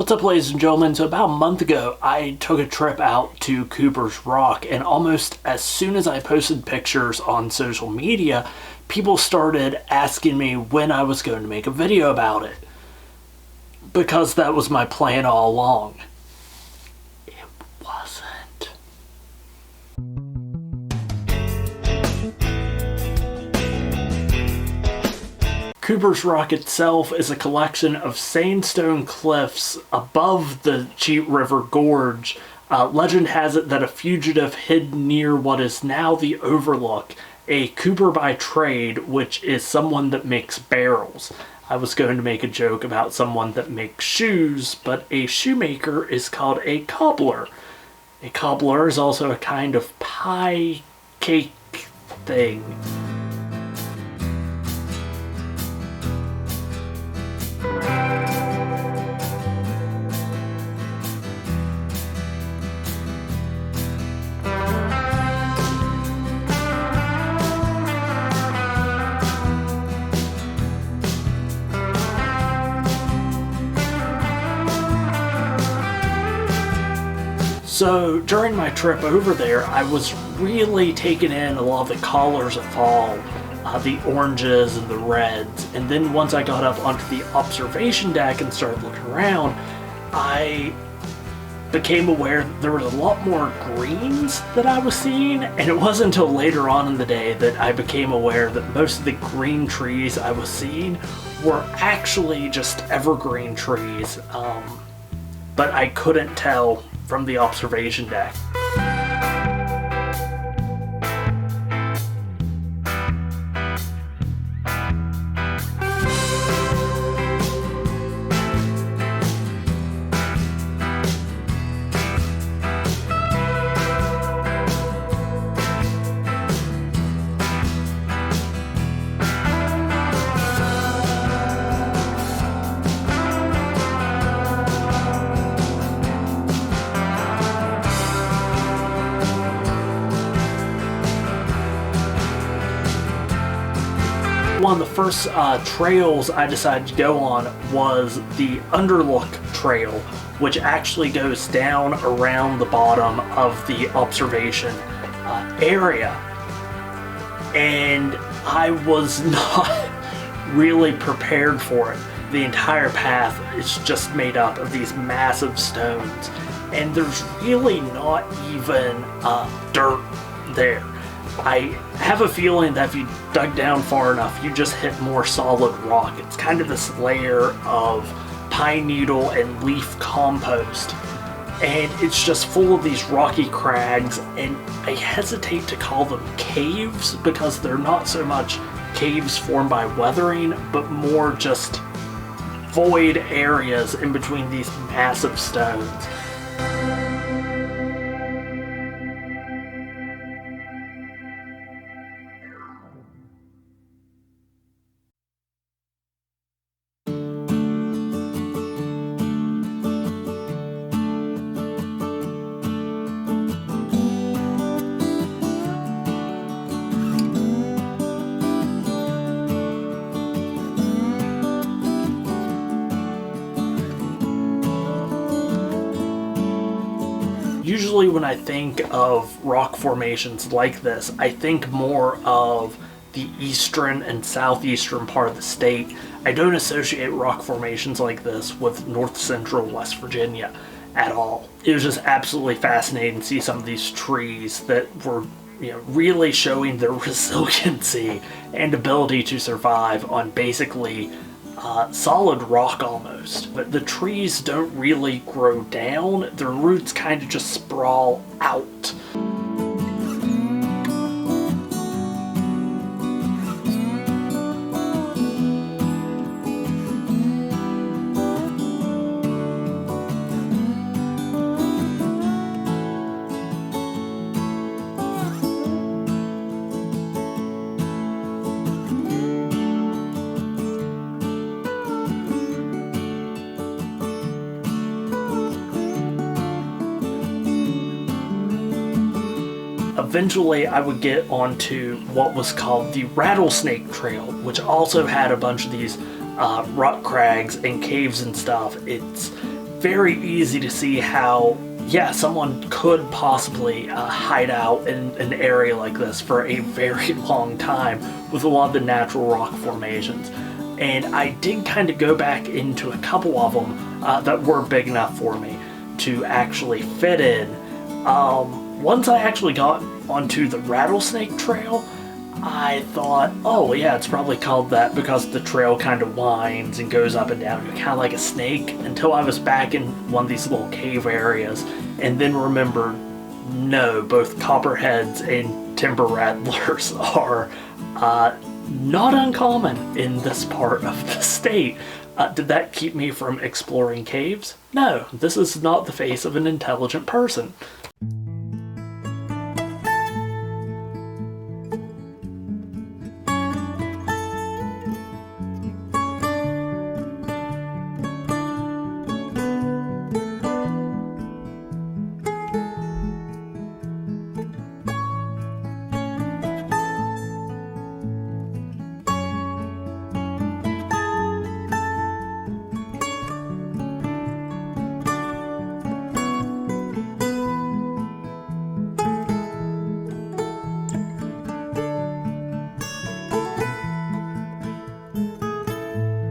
What's up, ladies and gentlemen? So about a month ago, I took a trip out to Cooper's Rock, and almost as soon as I posted pictures on social media, people started asking me when I was going to make a video about it. Because that was my plan all along. It wasn't. Cooper's Rock itself is a collection of sandstone cliffs above the Cheat River Gorge. Legend has it that a fugitive hid near what is now the Overlook, a Cooper by trade, which is someone that makes barrels. I was going to make a joke about someone that makes shoes, but a shoemaker is called a cobbler. A cobbler is also a kind of pie cake thing. So during my trip over there, I was really taking in a lot of the colors of fall, the oranges and the reds. And then once I got up onto the observation deck and started looking around, I became aware that there was a lot more greens that I was seeing. And it wasn't until later on in the day that I became aware that most of the green trees I was seeing were actually just evergreen trees. But I couldn't tell from the observation deck. One of the first trails I decided to go on was the Underlook Trail, which actually goes down around the bottom of the observation area. And I was not really prepared for it. The entire path is just made up of these massive stones, and there's really not even dirt there. I have a feeling that if you dug down far enough, you just hit more solid rock. It's kind of this layer of pine needle and leaf compost. And it's just full of these rocky crags, and I hesitate to call them caves because they're not so much caves formed by weathering, but more just void areas in between these massive stones. Usually when I think of rock formations like this, I think more of the eastern and southeastern part of the state. I don't associate rock formations like this with north central West Virginia at all. It was just absolutely fascinating to see some of these trees that were, really showing their resiliency and ability to survive on basically solid rock almost. But the trees don't really grow down, their roots kind of just sprawl out. Eventually I would get onto what was called the Rattlesnake Trail, which also had a bunch of these rock crags and caves and stuff. It's very easy to see how, yeah, someone could possibly hide out in an area like this for a very long time with a lot of the natural rock formations. And I did kind of go back into a couple of them that were big enough for me to actually fit in. Once I actually got onto the Rattlesnake Trail, I thought, oh yeah, it's probably called that because the trail kind of winds and goes up and down, kind of like a snake, until I was back in one of these little cave areas, and then remembered, no, both copperheads and timber rattlers are not uncommon in this part of the state. Did that keep me from exploring caves? No, this is not the face of an intelligent person.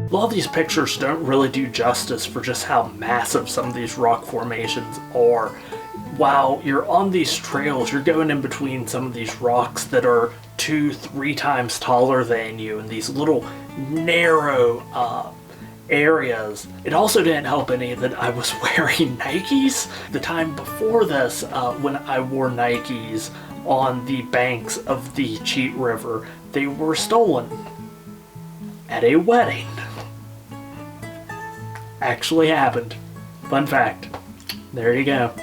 A lot of these pictures don't really do justice for just how massive some of these rock formations are. While you're on these trails, you're going in between some of these rocks that are 2-3 times taller than you in these little narrow areas. It also didn't help any that I was wearing Nikes. The time before this, when I wore Nikes on the banks of the Cheat River, they were stolen at a wedding. Actually happened. Fun fact. There you go.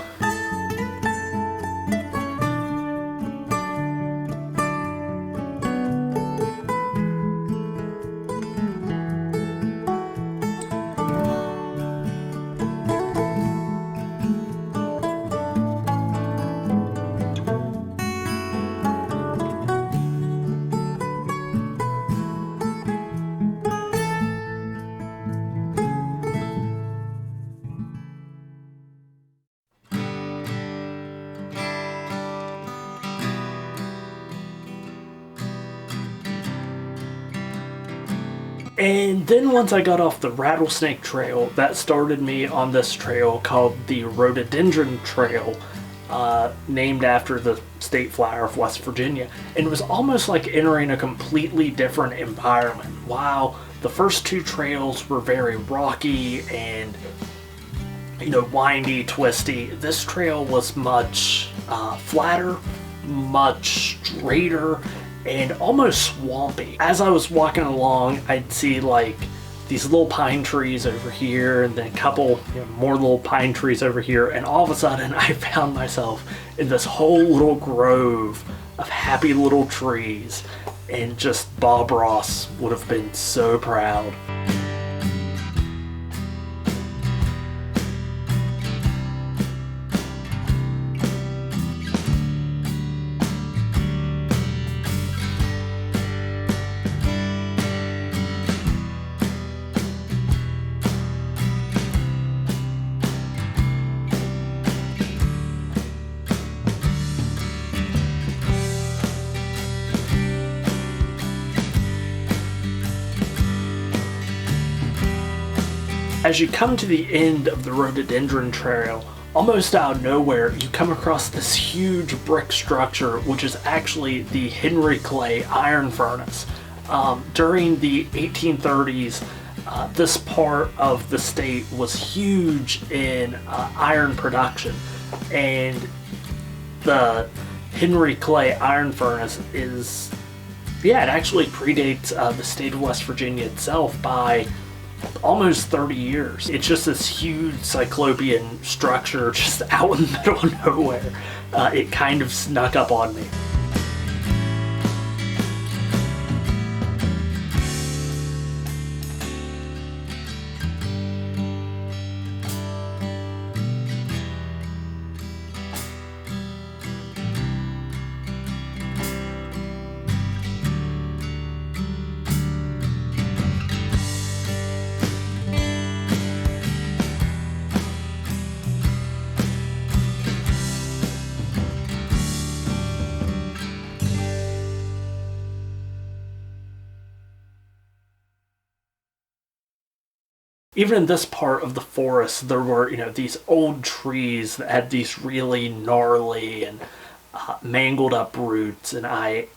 And then once I got off the Rattlesnake Trail, that started me on this trail called the Rhododendron Trail, named after the state flower of West Virginia. And it was almost like entering a completely different environment. While the first two trails were very rocky and, you know, windy, twisty, this trail was much flatter, much straighter, and almost swampy. As I was walking along, I'd see like these little pine trees over here, and then a couple more little pine trees over here, and all of a sudden I found myself in this whole little grove of happy little trees, and just Bob Ross would have been so proud. As you come to the end of the Rhododendron Trail, almost out of nowhere, you come across this huge brick structure, which is actually the Henry Clay iron furnace. During the 1830s, this part of the state was huge in iron production, and the Henry Clay iron furnace is, yeah, it actually predates the state of West Virginia itself by almost 30 years. It's just this huge cyclopean structure just out in the middle of nowhere. It kind of snuck up on me. even in this part of the forest, there were, these old trees that had these really gnarly and mangled up roots, and I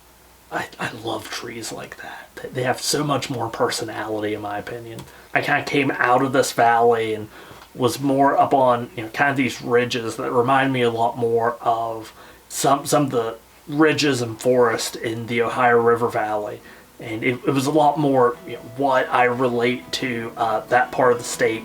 love trees like that. They have so much more personality, in my opinion. I kind of came out of this valley and was more up on, kind of these ridges that remind me a lot more of some of the ridges and forest in the Ohio River Valley. And it was a lot more, what I relate to that part of the state.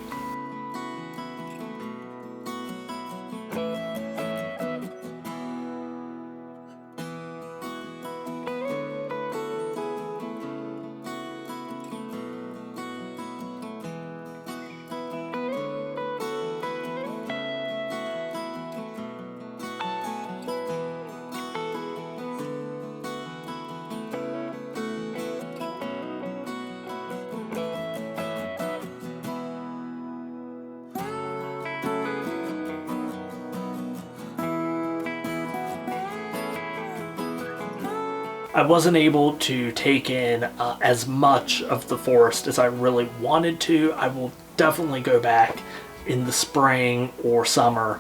I wasn't able to take in as much of the forest as I really wanted to. I will definitely go back in the spring or summer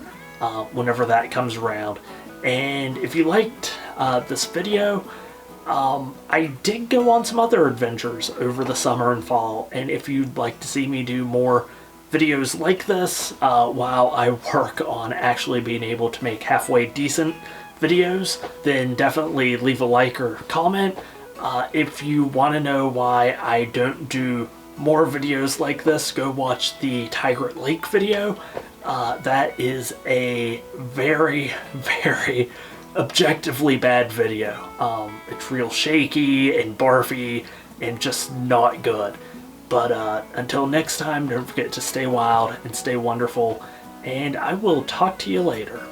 whenever that comes around. And if you liked this video, I did go on some other adventures over the summer and fall, and if you'd like to see me do more videos like this while I work on actually being able to make halfway decent videos, then definitely leave a like or comment. If you want to know why I don't do more videos like this, go watch the Tigert Lake video. That is a very, very objectively bad video. It's real shaky and barfy and just not good. But until next time, don't forget to stay wild and stay wonderful, and I will talk to you later.